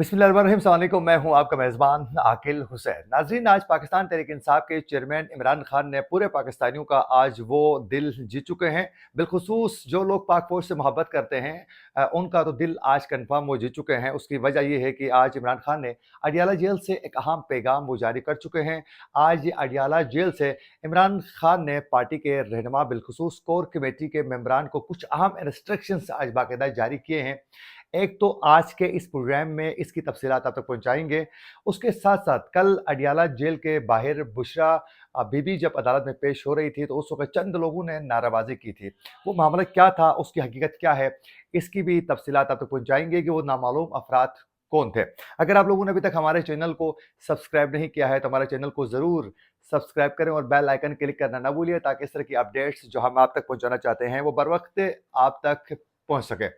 बिस्मिल्लाहिर्रहमानिर्रहीम। अस्सलाम वालेकुम। मैं हूं आपका मेज़बान आकिल हुसैन। नाज़रीन, आज पाकिस्तान तहरीक इंसाफ के चेयरमैन इमरान खान ने पूरे पाकिस्तानियों का आज वो दिल जीत चुके हैं। बिलखुसूस जो लोग पाक फ़ौज से मोहब्बत करते हैं उनका तो दिल आज कन्फर्म वो जीत चुके हैं। उसकी वजह ये है कि आज इमरान खान ने अडियाला जेल से एक अहम पैगाम वो जारी कर चुके हैं। आज अडियाला जेल से इमरान खान ने पार्टी के रहनुमा बिलखुसूस कोर कमेटी के मेंबरान को कुछ अहम इंस्ट्रक्शंस आज बाकायदा जारी किए हैं। एक तो आज के इस प्रोग्राम में इसकी तफसीलात आप तक पहुँचाएँगे। उसके साथ-साथ कल अडियाला जेल के बाहर बुशरा बीबी जब अदालत में पेश हो रही थी, तो उस वक़्त चंद लोगों ने नाराबाज़ी की थी। वो मामला क्या था, उसकी हकीकत क्या है, इसकी भी तफसीलात आप तक पहुँचाएँगे कि वो नामालूम अफ़राद कौन थे। अगर आप लोगों ने अभी तक हमारे चैनल को सब्सक्राइब नहीं किया है, तो हमारे चैनल को ज़रूर सब्सक्राइब करें और बेल आइकन क्लिक करना ना भूलिए, ताकि इस तरह की अपडेट्स जो हम आप तक पहुँचाना चाहते हैं, वो बर वक़्त आप तक पहुँच सके।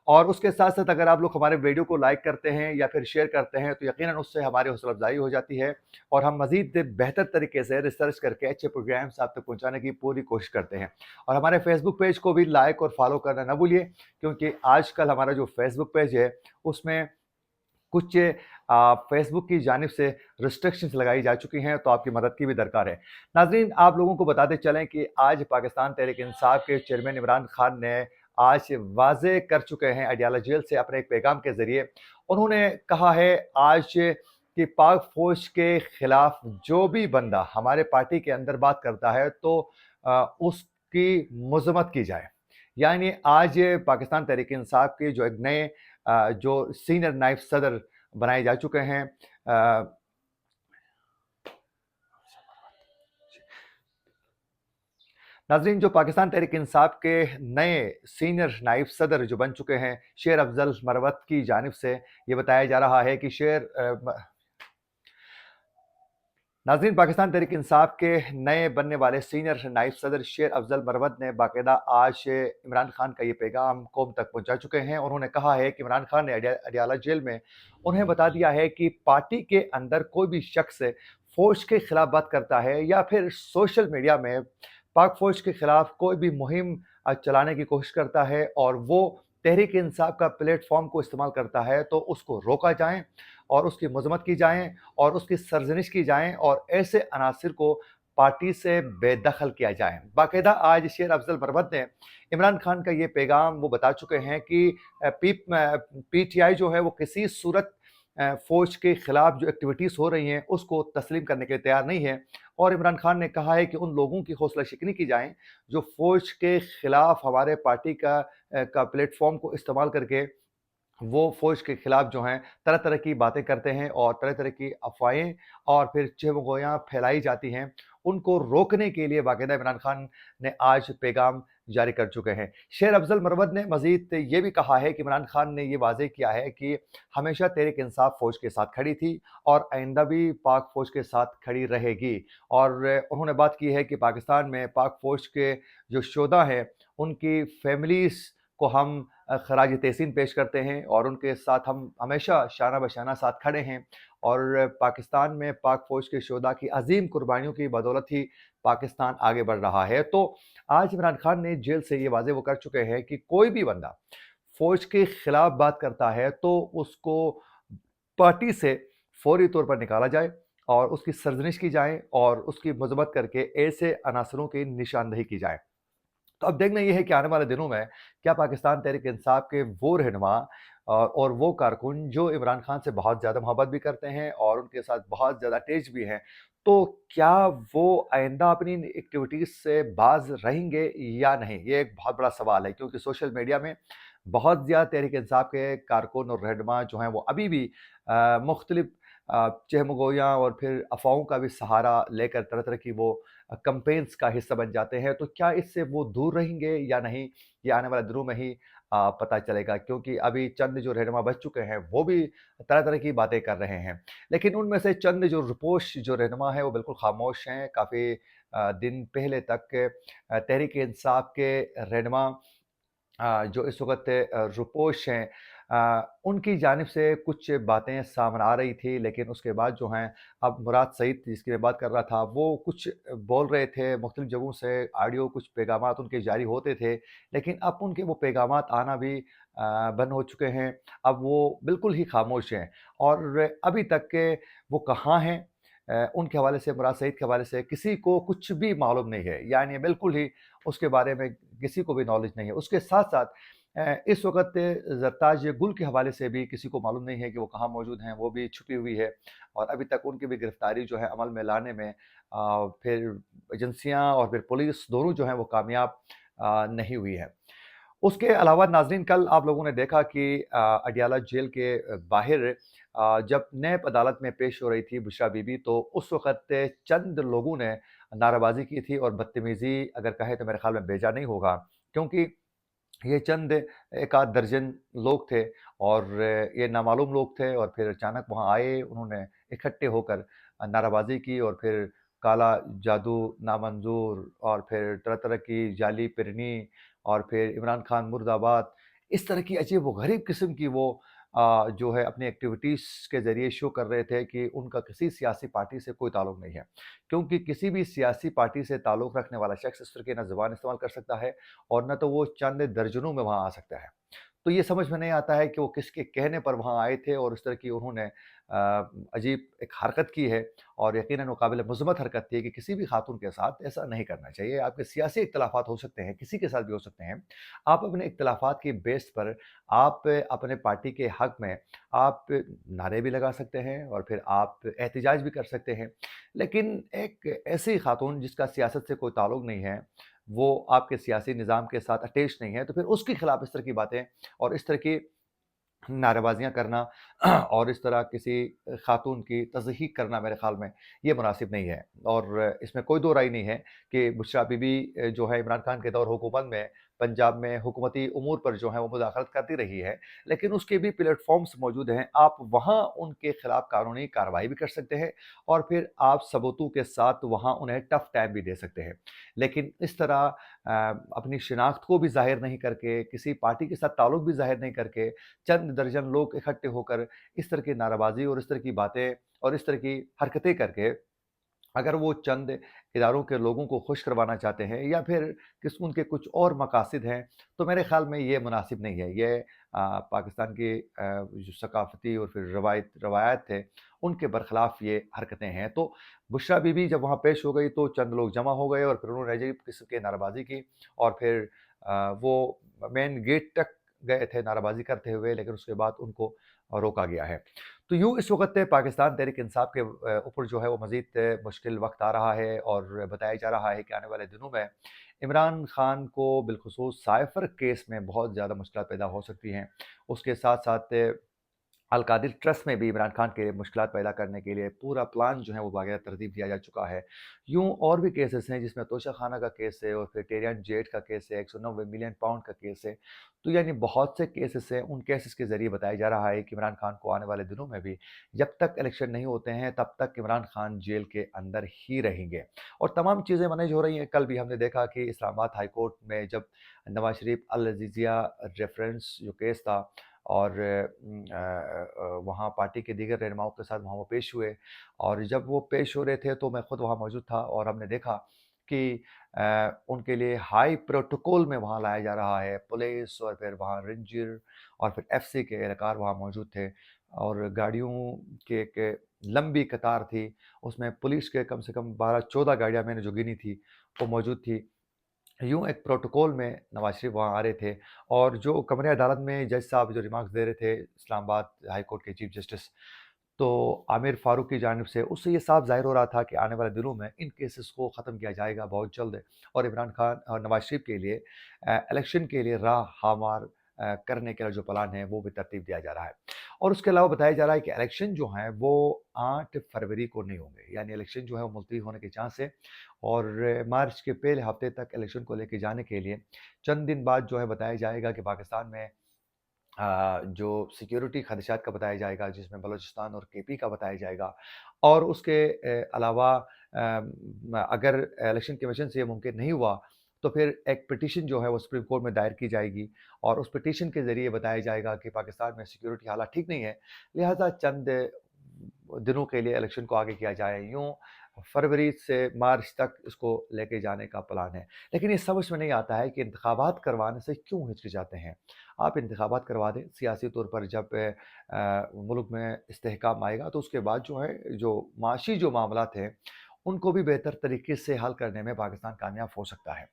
और उसके साथ-साथ अगर आप लोग हमारे वीडियो को लाइक करते हैं या फिर शेयर करते हैं, तो यकीनन उससे हमारी हौसला अफ़ज़ाई हो जाती है और हम मज़ीद बेहतर तरीके से रिसर्च करके अच्छे प्रोग्राम्स आप तक पहुँचाने की पूरी कोशिश करते हैं। और हमारे फेसबुक पेज को भी लाइक और फॉलो करना ना भूलिए, क्योंकि आजकल हमारा जो फेसबुक पेज है, उसमें कुछ फेसबुक की जानिब से रिस्ट्रिक्शंस लगाई जा चुकी हैं, तो आपकी मदद की भी दरकार है। नाज़रीन, आप लोगों को बताते चलें कि आज पाकिस्तान तहरीक इंसाफ के चेयरमैन इमरान खान ने आज वाज़ेह कर चुके हैं अडियाला जेल से अपने एक पैगाम के ज़रिए। उन्होंने कहा है आज कि पाक फ़ौज के ख़िलाफ़ जो भी बंदा हमारे पार्टी के अंदर बात करता है, तो उसकी मज़म्मत की जाए। यानी आज पाकिस्तान तहरीक इंसाफ के जो एक नए जो सीनियर नायब सदर बनाए जा चुके हैं, नाज़रीन, जो पाकिस्तान तहरीक इंसाफ के नए सीनियर नायब सदर जो बन चुके हैं, शेर अफजल मरवत की जानिब से ये बताया जा रहा है कि नाज़रीन, पाकिस्तान तहरीक इंसाफ के नए बनने वाले सीनियर नायब सदर शेर अफजल मरवत ने बाकायदा आज इमरान खान का ये पैगाम कौम तक पहुँचा चुके हैं। उन्होंने कहा है कि इमरान खान ने अडियाला जेल में उन्हें बता दिया है कि पार्टी के अंदर कोई भी शख्स फ़ौज के खिलाफ बात करता है या फिर सोशल मीडिया में पाक फ़ौज के खिलाफ कोई भी मुहिम चलाने की कोशिश करता है और वो तहरीक इंसाफ का प्लेटफ़ॉर्म को इस्तेमाल करता है, तो उसको रोका जाए और उसकी मज़म्मत की जाए और उसकी सरज़निश की जाए और ऐसे अनासिर को पार्टी से बेदखल किया जाए। बाकायदा आज शेर अफजल मरवत ने इमरान खान का ये पैगाम वो बता चुके हैं कि पीटीआई जो है वो किसी सूरत फ़ौज के खिलाफ जो एक्टिविटीज़ हो रही हैं उसको तस्लीम करने के लिए तैयार नहीं है। और इमरान खान ने कहा है कि उन लोगों की हौसला शिकनी की जाए जो फ़ौज के खिलाफ हमारे पार्टी का प्लेटफ़ॉर्म को इस्तेमाल करके वो फ़ौज के खिलाफ जो हैं तरह-तरह की बातें करते हैं और तरह-तरह की अफ़वाहें और फिर चहुगोयाँ फैलाई जाती हैं। उनको रोकने के लिए बाकायदा इमरान खान ने आज पैगाम जारी कर चुके हैं। शेर अफ़ज़ल मरवत ने मज़ीद ये भी कहा है कि इमरान खान ने ये वाज़ेह किया है कि हमेशा तहरीक इंसाफ फ़ौज के साथ खड़ी थी और आइंदा भी पाक फ़ौज के साथ खड़ी रहेगी। और उन्होंने बात की है कि पाकिस्तान में पाक फ़ौज के जो शोधा हैं, उनकी फ़ैमिलीज़ को हम खराज तहसीन पेश करते हैं और उनके साथ हम हमेशा शाना बशाना साथ खड़े हैं। और पाकिस्तान में पाक फ़ौज के शोधा की अज़ीम कुर्बानियों की बदौलत ही पाकिस्तान आगे बढ़ रहा है। तो आज इमरान खान ने जेल से ये वाज़ेह वो कर चुके हैं कि कोई भी बंदा फ़ौज के खिलाफ बात करता है, तो उसको पार्टी से फौरी तौर पर निकाला जाए और उसकी सरज़निश की जाए और उसकी मज़म्मत करके ऐसे अनासरों की निशानदेही की जाए। तो अब देखना ये है कि आने वाले दिनों में क्या पाकिस्तान तहरीक इंसाफ के वो रहनुमा और वो कारकुन जो इमरान खान से बहुत ज़्यादा मोहब्बत भी करते हैं और उनके साथ बहुत ज़्यादा अटैच भी हैं, तो क्या वो आइंदा अपनी इन एक्टिविटीज़ से बाज़ रहेंगे या नहीं? ये एक बहुत बड़ा सवाल है, क्योंकि सोशल मीडिया में बहुत ज़्यादा तहरीक इंसाफ के कारकुन और रहनुमा जो हैं वो अभी भी मुख्तलिफ़ चहमगोयाँ और फिर अफ़वाहों का भी सहारा लेकर तरह-तरह की वो कैम्पेन्स का हिस्सा बन जाते हैं। तो क्या इससे वो दूर रहेंगे या नहीं? ये आने वाले दिनों में ही पता चलेगा, क्योंकि अभी चंद जो रहनुमा बच चुके हैं, वो भी तरह-तरह की बातें कर रहे हैं। लेकिन उनमें से चंद जो रुपोश जो रहनुमा हैं, वो बिल्कुल ख़ामोश हैं। काफ़ी दिन पहले तक तहरीक इंसाफ के रहनुमा जो इस वक़्त रुपोश हैं, उनकी जानिब से कुछ बातें सामने आ रही थी, लेकिन उसके बाद जो हैं अब मुराद सईद जिसकी मैं बात कर रहा था, वो कुछ बोल रहे थे मुख्तलिफ जगहों से ऑडियो कुछ पैगामात उनके जारी होते थे, लेकिन अब उनके वो पैगामात आना भी बंद हो चुके हैं। अब वो बिल्कुल ही खामोश हैं और अभी तक के वो कहाँ हैं उनके हवाले से, मुराद सईद के हवाले से किसी को कुछ भी मालूम नहीं है। यानी बिल्कुल ही उसके बारे में किसी को भी नॉलेज नहीं है। उसके साथ-साथ इस वक़्त ज़रताज गुल के हवाले से भी किसी को मालूम नहीं है कि वो कहाँ मौजूद हैं, वो भी छुपी हुई है और अभी तक उनकी भी गिरफ़्तारी जो है अमल में लाने में फिर एजेंसियाँ और फिर पुलिस दोनों जो हैं वो कामयाब नहीं हुई है। उसके अलावा नाज़रीन कल आप लोगों ने देखा कि अडयाला जेल के बाहर जब नैब अदालत में पेश हो रही थी बुशरा बीबी, तो उस वक़्त चंद लोगों ने नाराबाज़ी की थी और बदतमीज़ी अगर कहें तो मेरे ख़्याल में बेजा नहीं होगा, क्योंकि ये चंद एक आध दर्जन लोग थे और ये नामालूम लोग थे और फिर अचानक वहाँ आए, उन्होंने इकट्ठे होकर नाराबाज़ी की और फिर काला जादू नामंजूर और फिर तरह-तरह की जाली पिरनी और फिर इमरान खान मुर्दाबाद, इस तरह की अजीब व गरीब किस्म की वो जो है अपनी एक्टिविटीज़ के ज़रिए शो कर रहे थे कि उनका किसी सियासी पार्टी से कोई ताल्लुक नहीं है। क्योंकि किसी भी सियासी पार्टी से ताल्लुक रखने वाला शख्स इस तरह की ना ज़ुबान इस्तेमाल कर सकता है और न तो वो चंद दर्जनों में वहाँ आ सकता है। तो ये समझ में नहीं आता है कि वो किसके कहने पर वहाँ आए थे और इस तरह की उन्होंने अजीब एक हरकत की है और यकीनन वो काबिल मज़म्मत हरकत थी कि किसी भी खातून के साथ ऐसा नहीं करना चाहिए। आपके सियासी इख्तिलाफ़ात हो सकते हैं, किसी के साथ भी हो सकते हैं। आप अपने इख्तिलाफ़ात की बेस पर आप अपने पार्टी के हक़ में आप नारे भी लगा सकते हैं और फिर आप एहतिजाज भी कर सकते हैं। लेकिन एक ऐसी खातून जिसका सियासत से कोई ताल्लुक नहीं है, वो आपके सियासी निज़ाम के साथ अटैच नहीं है, तो फिर उसके खिलाफ इस तरह की बातें और इस तरह की नारेबाज़ियाँ करना और इस तरह किसी खातून की तज़हीक करना मेरे ख़्याल में ये मुनासिब नहीं है। और इसमें कोई दो राय नहीं है कि बुशरा बीबी जो है इमरान खान के दौर हुकूमत में पंजाब में हुकूमती उमूर पर जो है वो मुदाखलत करती रही है, लेकिन उसके भी प्लेटफ़ॉर्म्स मौजूद हैं। आप वहाँ उनके खिलाफ कानूनी कार्रवाई भी कर सकते हैं और फिर आप सबूतों के साथ वहाँ उन्हें टफ़ टाइम भी दे सकते हैं। लेकिन इस तरह अपनी शिनाख्त को भी ज़ाहिर नहीं करके, किसी पार्टी के साथ ताल्लुक भी ज़ाहिर नहीं करके, चंद दर्जन लोग इकट्ठे होकर इस तरह की नाराबाज़ी और इस तरह की बातें और इस तरह की हरकतें करके अगर वो चंद इदारों के लोगों को खुश करवाना चाहते हैं या फिर उनके कुछ और मकासद हैं, तो मेरे ख़्याल में ये मुनासिब नहीं है। ये पाकिस्तान की जो सकाफ़ती और फिर रवायात थे, उनके बरख़िलाफ़ ये हरकतें हैं। तो बुशरा बीबी जब वहाँ पेश हो गई तो चंद लोग जमा हो गए और फिर उन्होंने अजीब किस्म की नाराबाज़ी की और फिर वो मेन गेट तक गए थे नाराबाज़ी करते हुए, लेकिन उसके बाद उनको रोका गया है। तो यूँ इस वक़्त पाकिस्तान तहरीक-ए-इंसाफ के ऊपर जो है वो मज़ीद मुश्किल वक़्त आ रहा है और बताया जा रहा है कि आने वाले दिनों में इमरान खान को बिलख़ुसूस साइफ़र केस में बहुत ज़्यादा मुश्किलात पैदा हो सकती हैं। उसके साथ-साथ अल-कादिर ट्रस्ट में भी इमरान खान के लिए मुश्किलात पैदा करने के लिए पूरा प्लान जो है वो बाकायदा तरतीब दिया जा चुका है। यूँ और भी केसेस हैं जिसमें तोशाखाना का केस है और फिर टेरियान जेट का केस है, 190 मिलियन पाउंड का केस है। तो यानी बहुत से केसेस हैं, उन केसेस के ज़रिए बताया जा रहा है कि इमरान खान को आने वाले दिनों में भी जब तक इलेक्शन नहीं होते हैं तब तक इमरान खान जेल के अंदर ही रहेंगे। और तमाम चीज़ें मैनेज हो रही हैं। कल भी हमने देखा कि इस्लामाबाद हाई कोर्ट में जब नवाज़ शरीफ अल-अज़ीज़िया रेफ़रेंस जो केस था और वहाँ पार्टी के दीगर रहनुमाओं के साथ वहाँ वो पेश हुए और जब वो पेश हो रहे थे तो मैं खुद वहाँ मौजूद था और हमने देखा कि उनके लिए हाई प्रोटोकॉल में वहाँ लाया जा रहा है। पुलिस और फिर वहाँ रेंजर और फिर एफसी के एहलकार वहाँ मौजूद थे और गाड़ियों की एक लंबी कतार थी। उसमें पुलिस के कम से कम 12-14 गाड़ियाँ मैंने जो गिनी थी, वो मौजूद थी। यूँ एक प्रोटोकॉल में नवाज़ शरीफ वहाँ आ रहे थे और जो कमरे अदालत में जज साहब जो रिमार्क्स दे रहे थे इस्लामाबाद हाई कोर्ट के चीफ जस्टिस, तो आमिर फारूक की जानिब से उससे ये साफ ज़ाहिर हो रहा था कि आने वाले दिनों में इन केसेस को ख़त्म किया जाएगा बहुत जल्द और इमरान खान और नवाज़ शरीफ के लिए इलेक्शन के लिए राह हमवार करने का जो प्लान है वो भी तरतीब दिया जा रहा है। और उसके अलावा बताया जा रहा है कि इलेक्शन जो हैं वो 8 फरवरी को नहीं होंगे, यानी इलेक्शन जो है वो मुलतवी होने के चांस है और मार्च के पहले हफ्ते तक इलेक्शन को लेके जाने के लिए चंद दिन बाद जो है बताया जाएगा कि पाकिस्तान में जो सिक्योरिटी खदशात का बताया जाएगा, जिसमें बलूचिस्तान और केपी का बताया जाएगा और उसके अलावा अगर इलेक्शन कमीशन से ये मुमकिन नहीं हुआ, تو پھر ایک پٹیشن جو ہے وہ سپریم کورٹ میں دائر کی جائے گی اور اس پٹیشن کے ذریعے بتایا جائے گا کہ پاکستان میں سیکیورٹی حالات ٹھیک نہیں ہے، لہٰذا چند دنوں کے لیے الیکشن کو آگے کیا جائے۔ یوں فروری سے مارچ تک اس کو لے کے جانے کا پلان ہے، لیکن یہ سمجھ میں نہیں آتا ہے کہ انتخابات کروانے سے کیوں ہچکچاتے ہیں۔ آپ انتخابات کروا دیں، سیاسی طور پر جب ملک میں استحکام آئے گا تو اس کے بعد جو ہے جو معاشی جو معاملات ہیں ان کو بھی بہتر طریقے سے حل کرنے میں پاکستان کامیاب ہو سکتا ہے۔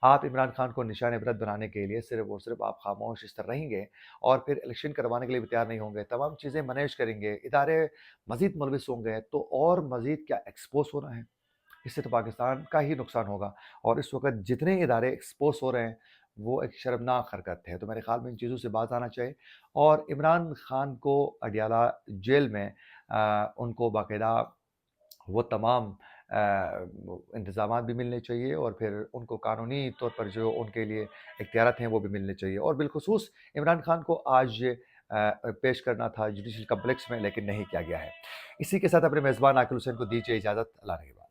آپ عمران خان کو نشان عبرت بنانے کے لیے صرف اور صرف آپ خاموش اس طرح رہیں گے اور پھر الیکشن کروانے کے لیے بھی تیار نہیں ہوں گے، تمام چیزیں مینیج کریں گے، ادارے مزید ملوث ہوں گے تو اور مزید کیا ایکسپوز ہونا ہے؟ اس سے تو پاکستان کا ہی نقصان ہوگا، اور اس وقت جتنے ادارے ایکسپوز ہو رہے ہیں وہ ایک شرمناک حرکت ہے۔ تو میرے خیال میں ان چیزوں سے باز آنا چاہیے، اور عمران خان کو اڈیالہ جیل میں ان کو باقاعدہ وہ تمام انتظامات بھی ملنے چاہیے، اور پھر ان کو قانونی طور پر جو ان کے لیے اختیارات ہیں وہ بھی ملنے چاہیے، اور بالخصوص عمران خان کو آج پیش کرنا تھا جوڈیشل کمپلیکس میں، لیکن نہیں کیا گیا ہے۔ اسی کے ساتھ اپنے میزبان عاقل حسین کو دیجیے اجازت، اللہ نگہبان۔